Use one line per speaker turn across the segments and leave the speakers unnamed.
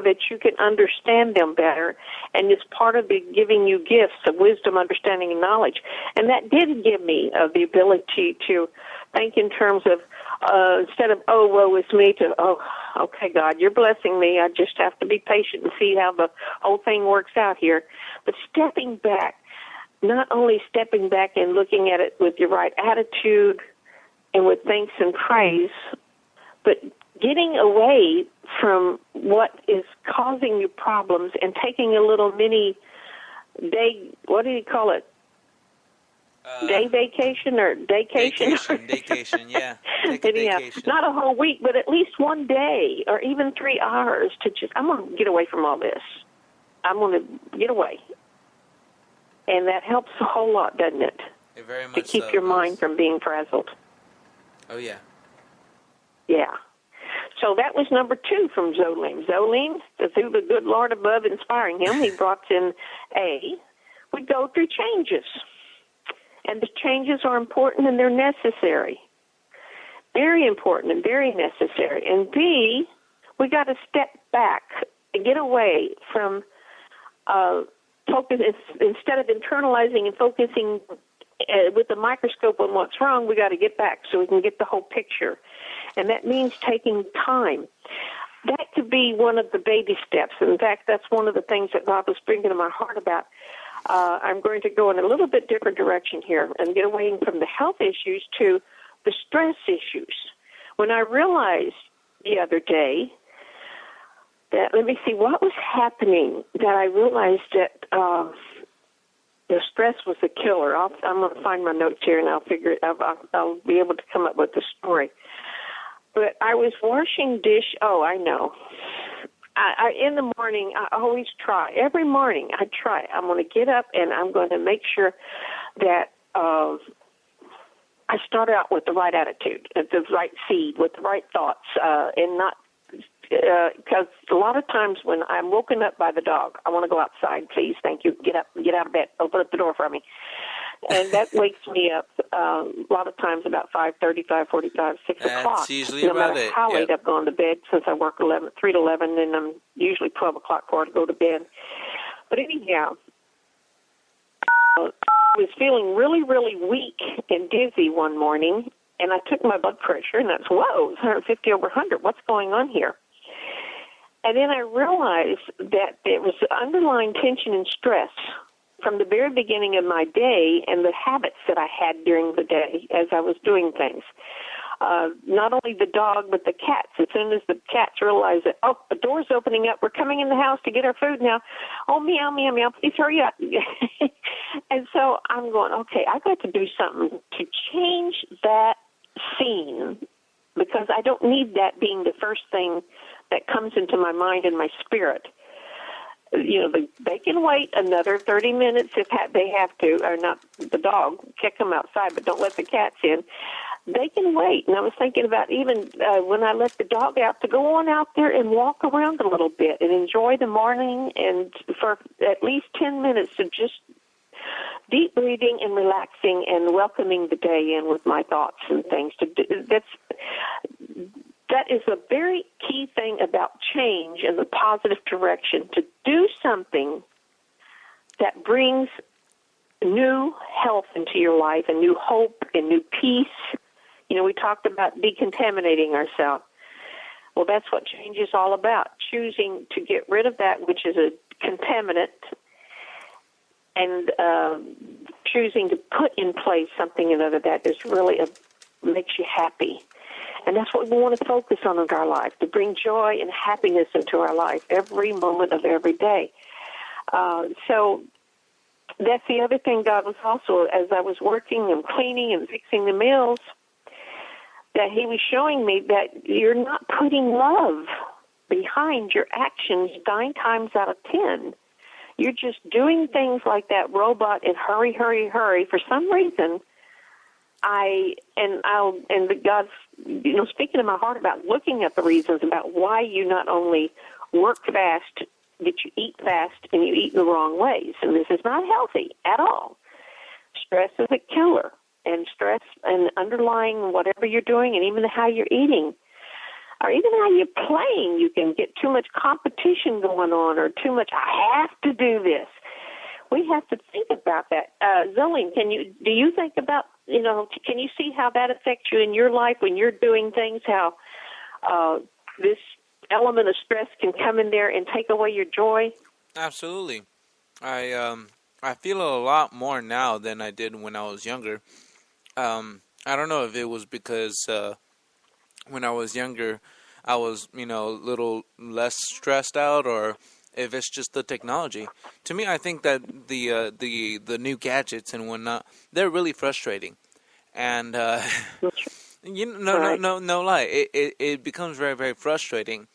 that you can understand them better, and it's part of the giving you gifts of wisdom, understanding, and knowledge. And that did give me the ability to think in terms of, instead of, oh, woe is me, to, oh, okay, God, you're blessing me. I just have to be patient and see how the whole thing works out here. But stepping back, not only stepping back and looking at it with your right attitude and with thanks and praise, but getting away from what is causing you problems and taking a little mini day, what do you call it? Day vacation or daycation?
Daycation, yeah. Take a vacation.
Not a whole week, but at least one day or even 3 hours to just, I'm going to get away from all this. I'm going to get away. And that helps a whole lot, doesn't it?
Very much
to keep your mind from being frazzled.
Oh, yeah.
Yeah. So that was number 2 from Zolene. Zolene, through the good Lord above inspiring him, he brought in A, we go through changes. And the changes are important and they're necessary. Very important and very necessary. And B, we got to step back and get away from focus. Instead of internalizing and focusing with the microscope on what's wrong, we got to get back so we can get the whole picture. And that means taking time. That could be one of the baby steps. In fact, that's one of the things that God was bringing to my heart about. I'm going to go in a little bit different direction here and get away from the health issues to the stress issues. When I realized the other day that, let me see, what was happening, that I realized that the stress was a killer. I'm going to find my notes here and I'll figure it out. I'll be able to come up with the story. But I was washing dish. Oh, I know. I in the morning, I always try. Every morning, I try. I'm going to get up and I'm going to make sure that I start out with the right attitude, with the right seed, with the right thoughts, and not because a lot of times when I'm woken up by the dog, I want to go outside. Please, thank you. Get up, get out of bed. Open up the door for me. And that wakes me up a lot of times about 5:30, 5:45, 6 o'clock.
That's usually
no
about
matter
it.
how late I've gone to bed, since I work 3 to 11, and I'm usually 12 o'clock before I go to bed. But anyhow, I was feeling really, really weak and dizzy one morning, and I took my blood pressure, and that's, whoa, it's 150 over 100. What's going on here? And then I realized that there was underlying tension and stress from the very beginning of my day and the habits that I had during the day as I was doing things. Not only the dog, but the cats. As soon as the cats realize that, oh, the door's opening up, we're coming in the house to get our food now. Oh, meow, meow, meow, please hurry up. And so I'm going, okay, I've got to do something to change that scene, because I don't need that being the first thing that comes into my mind and my spirit. You know, they can wait another 30 minutes if they have to, or not the dog, kick them outside, but don't let the cats in. They can wait. And I was thinking about even when I let the dog out, to go on out there and walk around a little bit and enjoy the morning, and for at least 10 minutes of just deep breathing and relaxing and welcoming the day in with my thoughts and things. That is a very key thing about change in the positive direction, to do something that brings new health into your life and new hope and new peace. You know, we talked about decontaminating ourselves. Well, that's what change is all about, choosing to get rid of that which is a contaminant and choosing to put in place something another that is really makes you happy. And that's what we want to focus on in our life, to bring joy and happiness into our life every moment of every day. So that's the other thing God was also, as I was working and cleaning and fixing the meals, that he was showing me that you're not putting love behind your actions 9 times out of 10. You're just doing things like that robot and hurry, hurry, hurry. For some reason, God's, speaking to my heart about looking at the reasons about why you not only work fast, but you eat fast and you eat in the wrong ways. And this is not healthy at all. Stress is a killer, and stress and underlying whatever you're doing and even how you're eating or even how you're playing, you can get too much competition going on or too much, I have to do this. We have to think about that. Zoe, do you think about, can you see how that affects you in your life when you're doing things, how this element of stress can come in there and take away your joy?
Absolutely. I feel a lot more now than I did when I was younger. I don't know if it was because when I was younger, I was, a little less stressed out, or if it's just the technology. To me, I think that the new gadgets and whatnot, they're really frustrating, and no lie, it becomes very, very frustrating,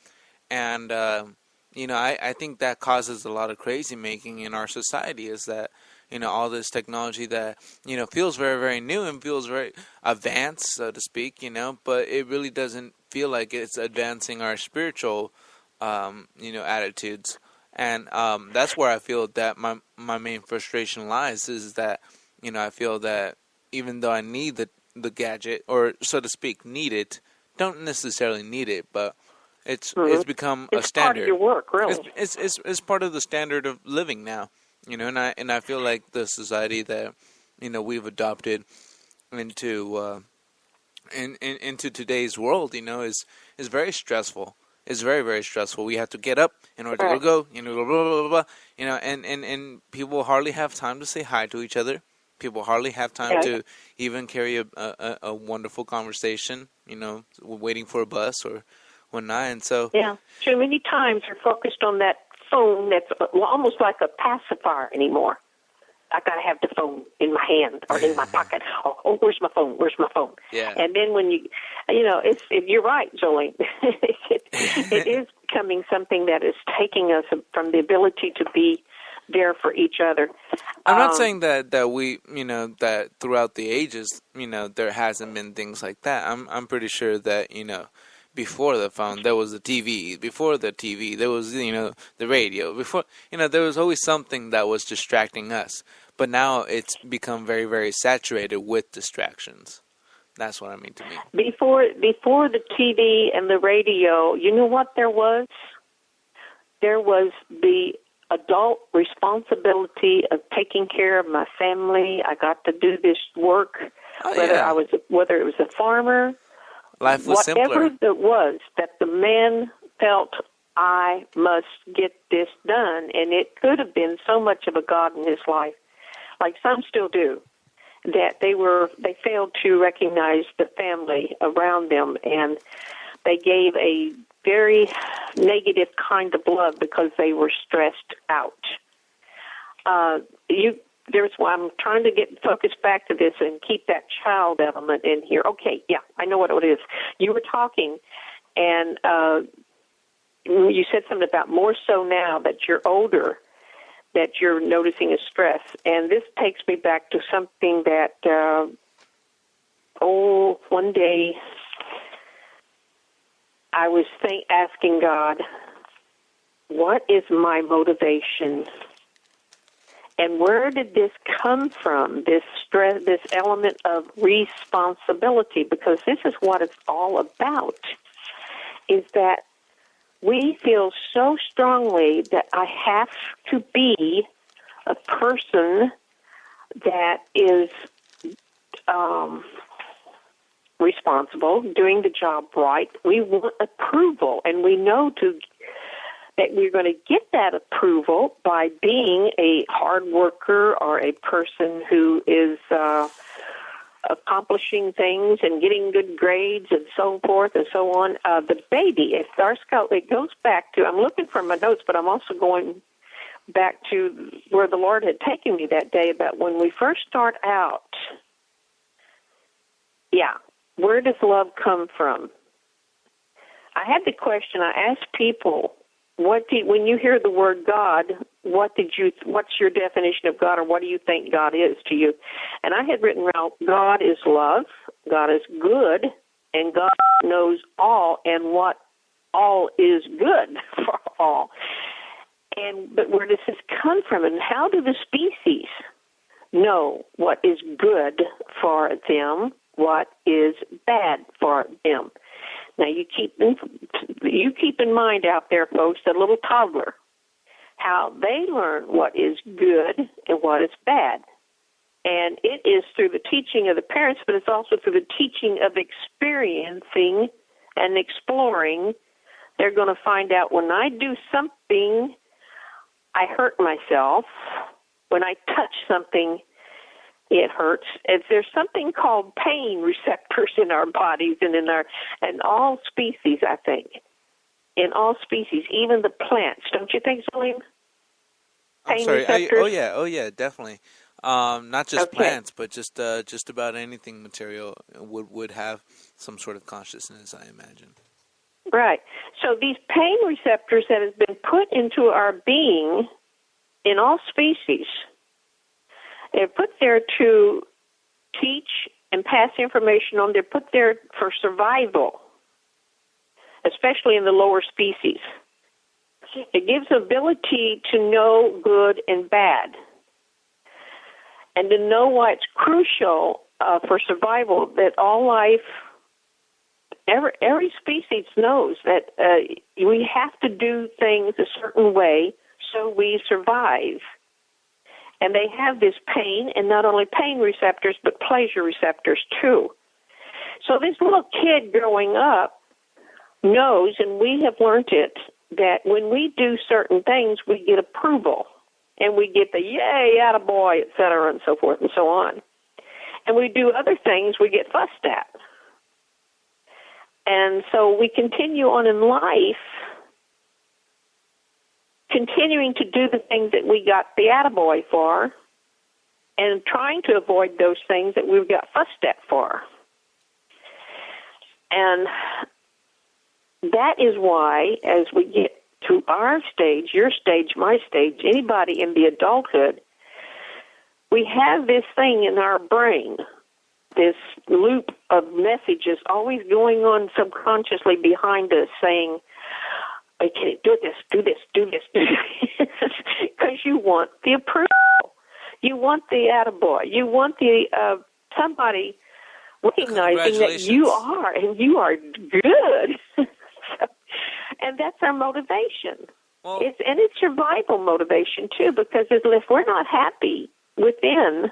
and I think that causes a lot of crazy making in our society. Is that all this technology that feels very, very new and feels very advanced, so to speak, but it really doesn't feel like it's advancing our spiritual attitudes. And that's where I feel that my main frustration lies, is that I feel that even though I need the gadget, or so to speak need it, don't necessarily need it, but it's become a standard.
It's part of your work, really.
It's part of the standard of living now, and I feel like the society that we've adopted into into today's world, is very stressful. It's very, very stressful. We have to get up in order to go, blah, blah, blah, blah, and people hardly have time to say hi to each other. People hardly have time to even carry a wonderful conversation, waiting for a bus or whatnot. And so,
too many times you're focused on that phone that's almost like a pacifier anymore. I got to have the phone in my hand or in my pocket. Oh, where's my phone? Where's my phone?
Yeah.
And then when you're right, Jolie. it is becoming something that is taking us from the ability to be there for each other.
I'm not saying that we, that throughout the ages, there hasn't been things like that. I'm pretty sure that, before the phone, there was the TV. Before the TV, there was, the radio. Before, there was always something that was distracting us. But now it's become very, very saturated with distractions. That's what I mean to me.
Before the TV and the radio, you know what there was? There was the adult responsibility of taking care of my family. I got to do this work, whether it was a farmer.
Life was
whatever
simpler.
it was that the man felt, I must get this done, and it could have been so much of a God in his life, like some still do, that they failed to recognize the family around them, and they gave a very negative kind of love because they were stressed out. There's why I'm trying to get focused back to this and keep that child element in here. Okay, I know what it is. You were talking, and you said something about more so now that you're older, that you're noticing a stress. And this takes me back to something that, one day I was asking God, what is my motivation? And where did this come from, this stress, this element of responsibility? Because this is what it's all about, is that we feel so strongly that I have to be a person that is responsible, doing the job right. We want approval, and we know that we're going to get that approval by being a hard worker or a person who is accomplishing things and getting good grades and so forth and so on. The baby, it goes back to, I'm looking for my notes, but I'm also going back to where the Lord had taken me that day about when we first start out. Where does love come from? I had the question, I asked people, when you hear the word God, what's your definition of God, or what do you think God is to you? And I had written out, God is love, God is good, and God knows all, and what all is good for all. But where does this come from, and how do the species know what is good for them, what is bad for them? Now, you keep in mind out there, folks, that little toddler, how they learn what is good and what is bad. And it is through the teaching of the parents, but it's also through the teaching of experiencing and exploring. They're going to find out when I do something, I hurt myself. When I touch something, it hurts. There's something called pain receptors in our bodies and in all species, I think. In all species, even the plants. Don't you think, Salim?
I'm sorry. Oh yeah, definitely. Not just plants, but just about anything material would have some sort of consciousness, I imagine.
Right. So these pain receptors that have been put into our being in all species, they're put there to teach and pass information on. They're put there for survival, especially in the lower species. It gives ability to know good and bad, and to know why it's crucial for survival that all life, every species knows that we have to do things a certain way so we survive. And they have this pain, and not only pain receptors, but pleasure receptors too. So this little kid growing up knows, and we have learned it, that when we do certain things, we get approval. And we get the yay, attaboy, et cetera, and so forth and so on. And we do other things, we get fussed at. And so we continue on in life, continuing to do the things that we got the attaboy for, and trying to avoid those things that we've got fussed at for. And that is why, as we get to our stage, your stage, my stage, anybody in the adulthood, we have this thing in our brain, this loop of messages always going on subconsciously behind us saying, okay, do this, do this, do this, do this, because you want the approval. You want the attaboy. You want the somebody recognizing that you are, and you are good. And that's our motivation. Well, it's survival motivation, too, because if we're not happy within,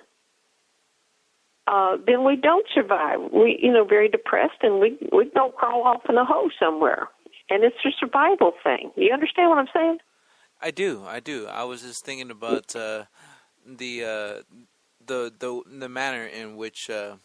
then we don't survive. We, very depressed, and we don't crawl off in a hole somewhere. And it's a survival thing. You understand what I'm saying?
I do. I was just thinking about the manner in which the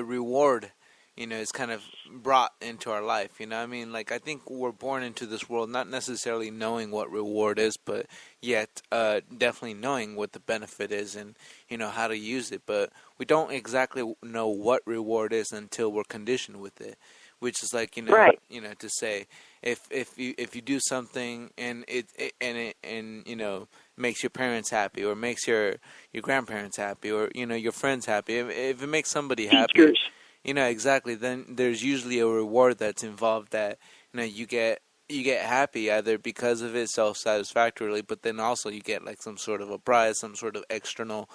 reward is kind of brought into our life. I mean, like, I think we're born into this world not necessarily knowing what reward is, but yet definitely knowing what the benefit is and how to use it. But we don't exactly know what reward is until we're conditioned with it. Which is like
right.
To say if you do something and it makes your parents happy or makes your grandparents happy or your friends happy, if it makes somebody happy, exactly, then there's usually a reward that's involved that you get happy either because of it self-satisfactorily, but then also you get like some sort of a prize, some sort of external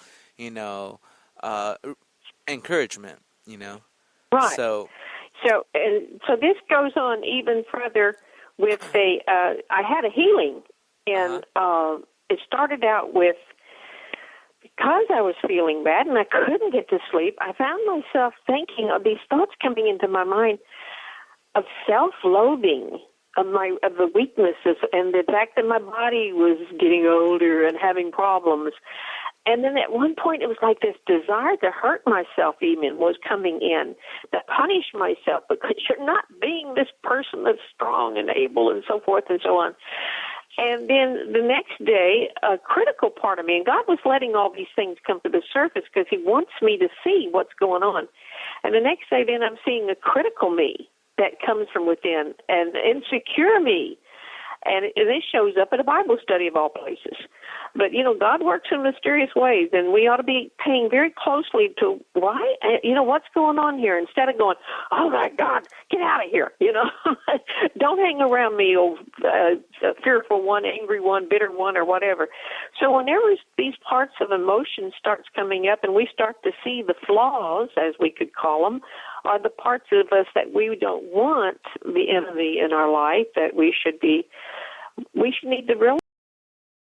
encouragement.
Right. So this goes on even further with I had a healing, and it started out with, because I was feeling bad and I couldn't get to sleep, I found myself thinking of these thoughts coming into my mind of self-loathing, of the weaknesses and the fact that my body was getting older and having problems. And then at one point, it was like this desire to hurt myself even was coming in, to punish myself because you're not being this person that's strong and able and so forth and so on. And then the next day, a critical part of me, and God was letting all these things come to the surface because he wants me to see what's going on. And the next day, then I'm seeing a critical me that comes from within, and insecure me. And this shows up at a Bible study of all places. But, God works in mysterious ways, and we ought to be paying very closely to why, what's going on here, instead of going, oh, my God, get out of here, Don't hang around me, old fearful one, angry one, bitter one, or whatever. So whenever these parts of emotion starts coming up and we start to see the flaws, as we could call them, are the parts of us that we don't want the enemy in our life, that we should need to realize